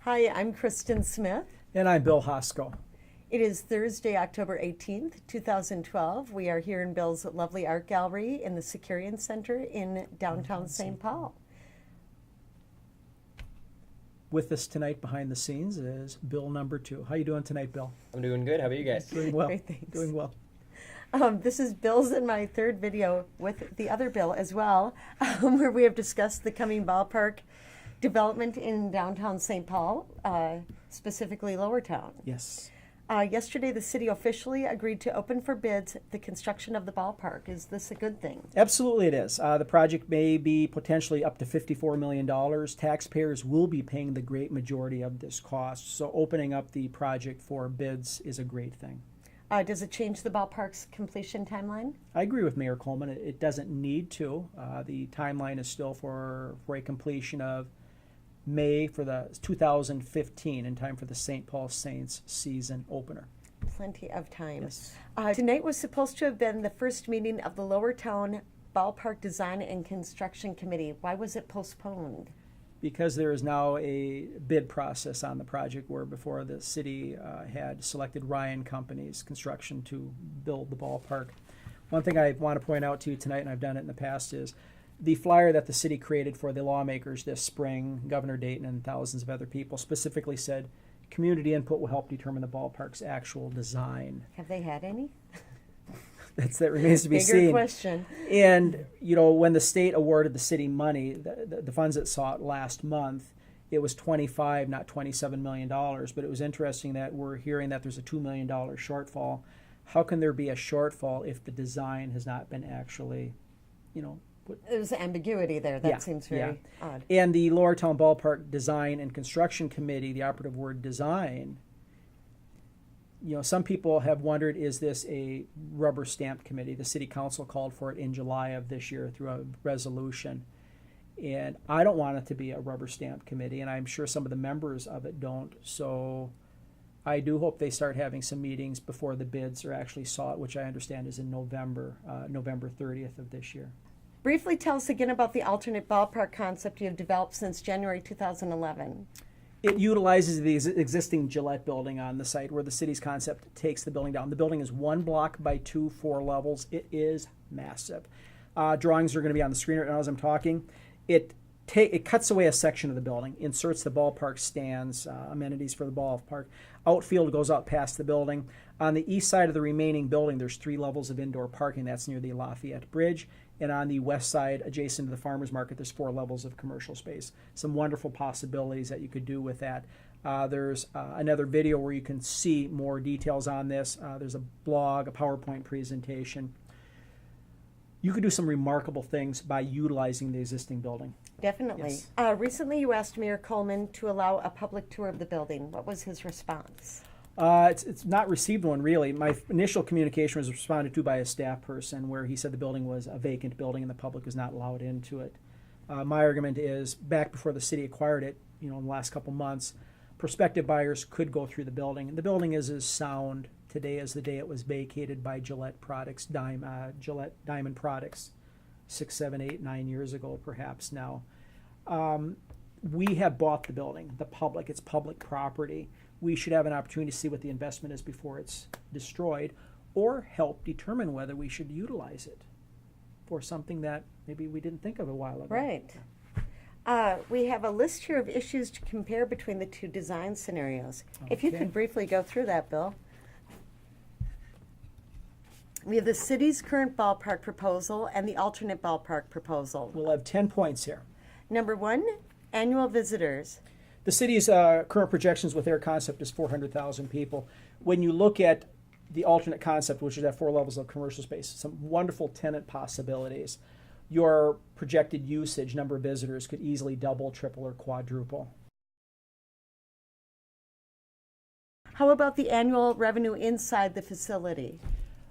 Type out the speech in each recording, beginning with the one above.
Hi, I'm Kristen Smith. And I'm Bill Hosko. It is Thursday, October 18th, 2012. We are here in Bill's lovely art gallery in the Securian Center in downtown Saint Paul. With us tonight behind the scenes is Bill number 2. How you doing tonight, Bill? I'm doing good. How about you guys? Doing well. Great, thanks. Doing well. This is Bill's and my third video with the other Bill as well, where we have discussed the coming ballpark development in downtown Saint Paul, specifically Lowertown. Yes. Yesterday, the city officially agreed to open for bids the construction of the ballpark. Is this a good thing? Absolutely it is. The project may be potentially up to $54 million. Taxpayers will be paying the great majority of this cost. So opening up the project for bids is a great thing. Does it change the ballpark's completion timeline? I agree with Mayor Coleman. It doesn't need to. The timeline is still for a completion of May for the 2015 in time for the St. Paul Saints season opener. Plenty of time. Yes. Tonight was supposed to have been the first meeting of the Lowertown Ballpark Design and Construction Committee. Why was it postponed? Because there is now a bid process on the project where before the city had selected Ryan Company's construction to build the ballpark. One thing I want to point out to you tonight, and I've done it in the past, is the flyer that the city created for the lawmakers this spring, Governor Dayton and thousands of other people, specifically said community input will help determine the ballpark's actual design. Have they had any? That remains to be Bigger seen. question. And, you know, when the state awarded the city money, the funds it sought last month, it was $25, not $27 million. But it was interesting that we're hearing that there's a $2 million shortfall. How can there be a shortfall if the design has not been actually, There's ambiguity there. That seems very odd. And the Lowertown Ballpark Design and Construction Committee, the operative word design, some people have wondered, is this a rubber stamp committee? The city council called for it in July of this year through a resolution. And I don't want it to be a rubber stamp committee, and I'm sure some of the members of it don't. So I do hope they start having some meetings before the bids are actually sought, which I understand is in November 30th of this year. Briefly tell us again about the alternate ballpark concept you have developed since January 2011. It utilizes the existing Gillette building on the site where the city's concept takes the building down. The building is 1 block by 2, 4 levels. It is massive. Drawings are going to be on the screen right now as I'm talking. It cuts away a section of the building, inserts the ballpark stands, amenities for the ballpark. Outfield goes out past the building. On the east side of the remaining building, there's 3 levels of indoor parking. That's near the Lafayette Bridge. And on the west side, adjacent to the farmers market, there's 4 levels of commercial space. Some wonderful possibilities that you could do with that. There's another video where you can see more details on this. There's a blog, a PowerPoint presentation. You could do some remarkable things by utilizing the existing building. Definitely. Yes. Recently, you asked Mayor Coleman to allow a public tour of the building. What was his response? It's not received one, really. My initial communication was responded to by a staff person where he said the building was a vacant building and the public was not allowed into it. My argument is back before the city acquired it, in the last couple months, prospective buyers could go through the building. And the building is as sound today as the day it was vacated by Gillette Products, Gillette Diamond Products, 6, 7, 8, 9 years ago, perhaps now. We have bought the building, the public. It's public property. We should have an opportunity to see what the investment is before it's destroyed, or help determine whether we should utilize it for something that maybe we didn't think of a while ago. Right. We have a list here of issues to compare between the 2 design scenarios. If you Okay. could briefly go through that, Bill. We have the city's current ballpark proposal and the alternate ballpark proposal. We'll have 10 points here. Number 1, annual visitors. The city's current projections with their concept is 400,000 people. When you look at the alternate concept, which is at 4 levels of commercial space, some wonderful tenant possibilities. Your projected usage, number of visitors, could easily double, triple, or quadruple. How about the annual revenue inside the facility?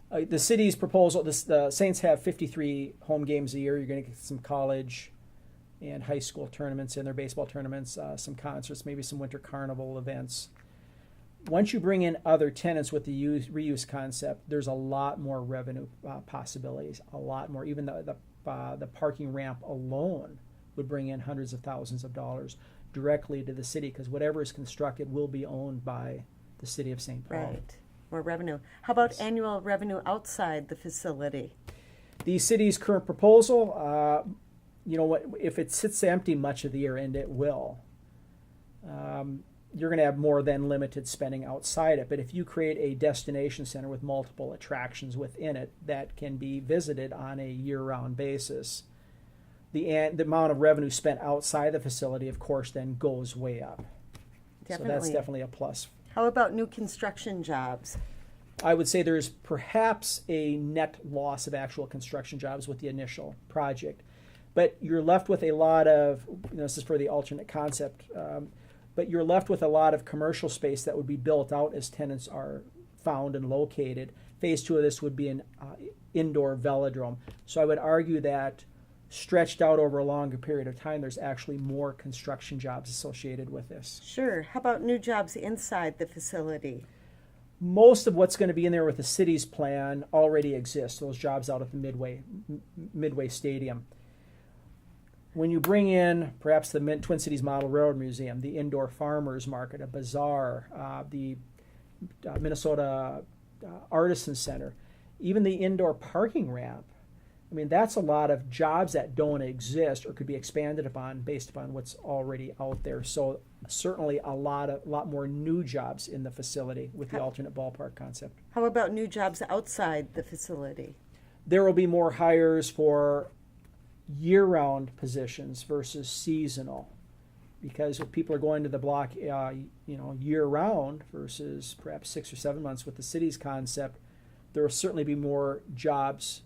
The city's proposal, the Saints have 53 home games a year. You're going to get some college and high school tournaments in their baseball tournaments, some concerts, maybe some winter carnival events. Once you bring in other tenants with the reuse concept, there's a lot more revenue possibilities, a lot more. Even the parking ramp alone would bring in hundreds of thousands of dollars. directly to the city, because whatever is constructed will be owned by the city of St. Paul. Right. More revenue. How about annual revenue outside the facility? The city's current proposal, if it sits empty much of the year, and it will, you're going to have more than limited spending outside it. But if you create a destination center with multiple attractions within it that can be visited on a year-round basis, the amount of revenue spent outside the facility, of course, then goes way up. Definitely. So that's definitely a plus. How about new construction jobs? I would say there's perhaps a net loss of actual construction jobs with the initial project. But you're left with a lot of, this is for the alternate concept, but you're left with a lot of commercial space that would be built out as tenants are found and located. Phase 2 of this would be an indoor velodrome. So I would argue that stretched out over a longer period of time, there's actually more construction jobs associated with this. Sure. How about new jobs inside the facility? Most of what's going to be in there with the city's plan already exists, those jobs out at the Midway Stadium. When you bring in perhaps the Twin Cities Model Railroad Museum, the Indoor Farmers Market, a bazaar, the Minnesota Artisan Center, even the indoor parking ramp, that's a lot of jobs that don't exist or could be expanded upon based upon what's already out there. So certainly a lot more new jobs in the facility with the alternate ballpark concept. How about new jobs outside the facility? There will be more hires for year-round positions versus seasonal, because if people are going to the block year-round versus perhaps 6 or 7 months with the city's concept, there will certainly be more jobs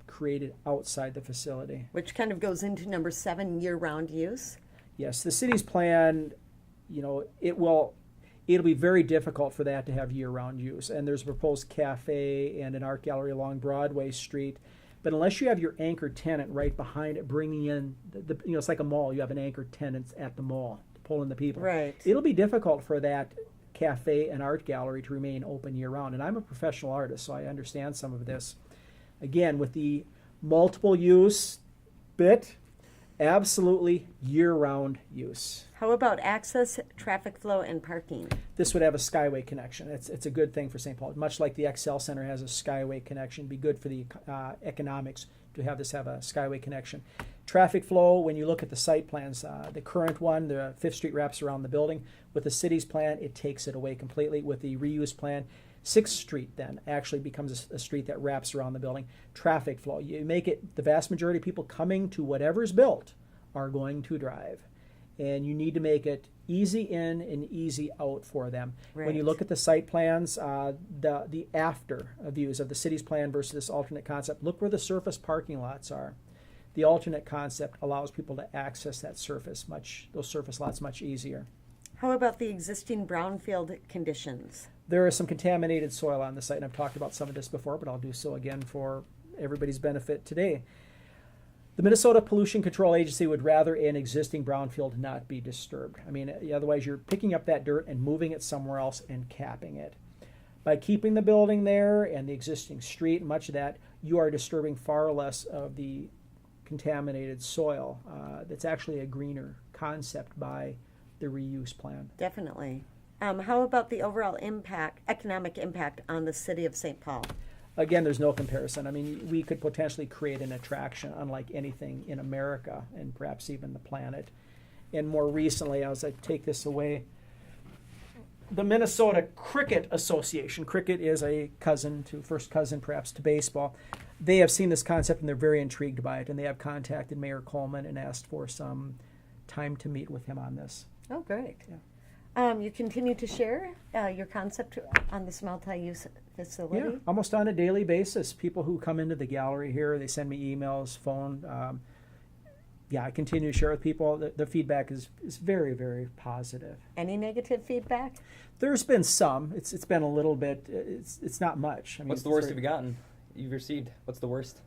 created outside the facility. Which kind of goes into number 7, year-round use. Yes, the city's plan, it'll be very difficult for that to have year-round use. And there's a proposed cafe and an art gallery along Broadway Street. But unless you have your anchor tenant right behind it, bringing in it's like a mall. You have an anchor tenant at the mall to pull in the people. Right. It'll be difficult for that cafe and art gallery to remain open year-round. And I'm a professional artist, so I understand some of this. Again, with the multiple use bit, absolutely year-round use. How about access, traffic flow, and parking? This would have a Skyway connection. It's a good thing for St. Paul. Much like the XL Center has a Skyway connection, it'd be good for the economics to have a Skyway connection. Traffic flow, when you look at the site plans, the current one, the 5th Street wraps around the building. With the city's plan, it takes it away completely. With the reuse plan, 6th Street then actually becomes a street that wraps around the building. Traffic flow, you make it, the vast majority of people coming to whatever's built are going to drive. And you need to make it easy in and easy out for them. Right. When you look at the site plans, the after views of the city's plan versus this alternate concept, look where the surface parking lots are. The alternate concept allows people to access those surface lots much easier. How about the existing brownfield conditions? There is some contaminated soil on the site, and I've talked about some of this before, but I'll do so again for everybody's benefit today. The Minnesota Pollution Control Agency would rather an existing brownfield not be disturbed. Otherwise you're picking up that dirt and moving it somewhere else and capping it. By keeping the building there and the existing street, much of that, you are disturbing far less of the contaminated soil. That's actually a greener concept by the reuse plan. Definitely. How about the overall economic impact on the city of St. Paul? Again, there's no comparison. We could potentially create an attraction unlike anything in America and perhaps even the planet. And more recently, as I take this away, the Minnesota Cricket Association, cricket is a first cousin perhaps to baseball. They have seen this concept and they're very intrigued by it, and they have contacted Mayor Coleman and asked for some time to meet with him on this. Oh, great. Yeah. You continue to share your concept on this multi-use facility? Yeah, almost on a daily basis. People who come into the gallery here, they send me emails, phone. I continue to share with people. The feedback is very, very positive. Any negative feedback? There's been some. It's been a little bit. It's not much. What's the worst you've received? What's the worst?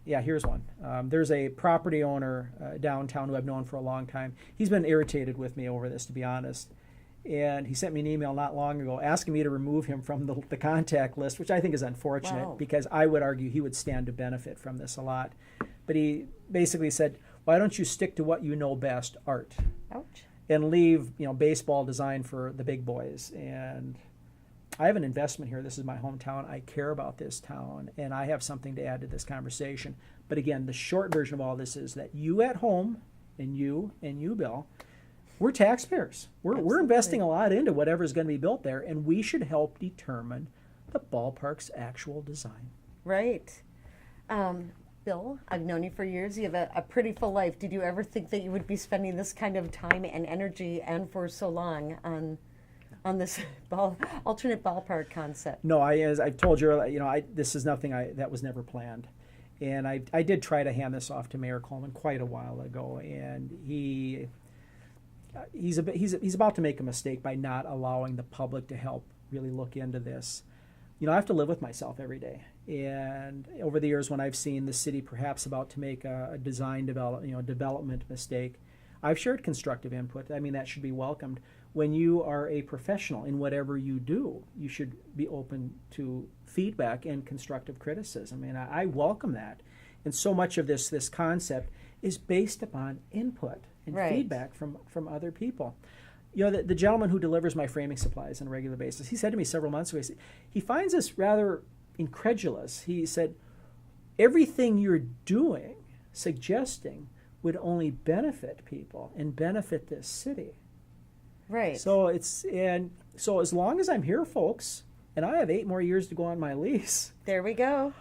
Here's one. There's a property owner downtown who I've known for a long time. He's been irritated with me over this, to be honest. And he sent me an email not long ago asking me to remove him from the contact list, which I think is unfortunate. Wow. Because I would argue he would stand to benefit from this a lot. But he basically said, why don't you stick to what you know best, art, Ouch. and leave baseball design for the big boys. And I have an investment here. This is my hometown. I care about this town, and I have something to add to this conversation. But again, the short version of all this is that you at home, and you, Bill, we're taxpayers. We're investing a lot into whatever's going to be built there, and we should help determine the ballpark's actual design. Right. Bill, I've known you for years. You have a pretty full life. Did you ever think that you would be spending this kind of time and energy and for so long on this alternate ballpark concept? No, as I've told you, this is nothing that was never planned. And I did try to hand this off to Mayor Coleman quite a while ago, and he's about to make a mistake by not allowing the public to help really look into this. I have to live with myself every day. And over the years, when I've seen the city perhaps about to make a design development mistake, I've shared constructive input. I mean, that should be welcomed. When you are a professional in whatever you do, you should be open to feedback and constructive criticism. And I welcome that. And so much of this concept is based upon input and feedback from other people. The gentleman who delivers my framing supplies on a regular basis, he said to me several months ago, he finds this rather incredulous. He said, everything you're doing, suggesting, would only benefit people and benefit this city. Right. So so as long as I'm here, folks, and I have 8 more years to go on my lease. There we go.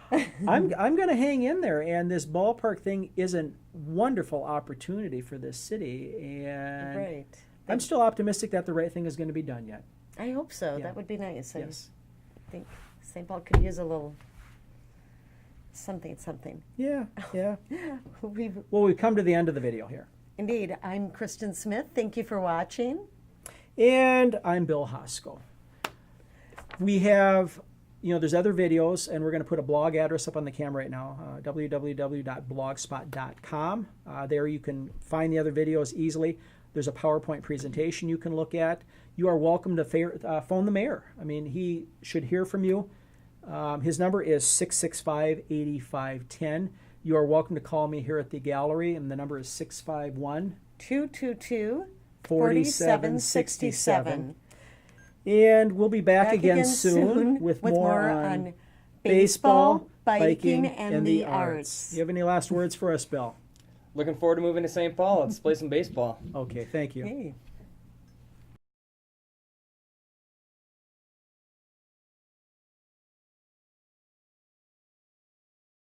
I'm going to hang in there, and this ballpark thing is a wonderful opportunity for this city, and Right. I'm still optimistic that the right thing is going to be done yet. I hope so. Yeah. That would be nice. Yes. I think St. Paul could use a little something. Yeah. We've We've come to the end of the video here. Indeed. I'm Christin Smith. Thank you for watching. And I'm Bill Hosko. We have, there's other videos, and we're going to put a blog address up on the camera right now, www.blogspot.com. There you can find the other videos easily. There's a PowerPoint presentation you can look at. You are welcome to phone the mayor. I mean, he should hear from you. His number is 665-8510. You are welcome to call me here at the gallery, and the number is 651-222-4767. And we'll be back again soon with more on baseball, biking, and the arts. You have any last words for us, Bill? Looking forward to moving to St. Paul. Let's play some baseball. Okay, thank you. Hey.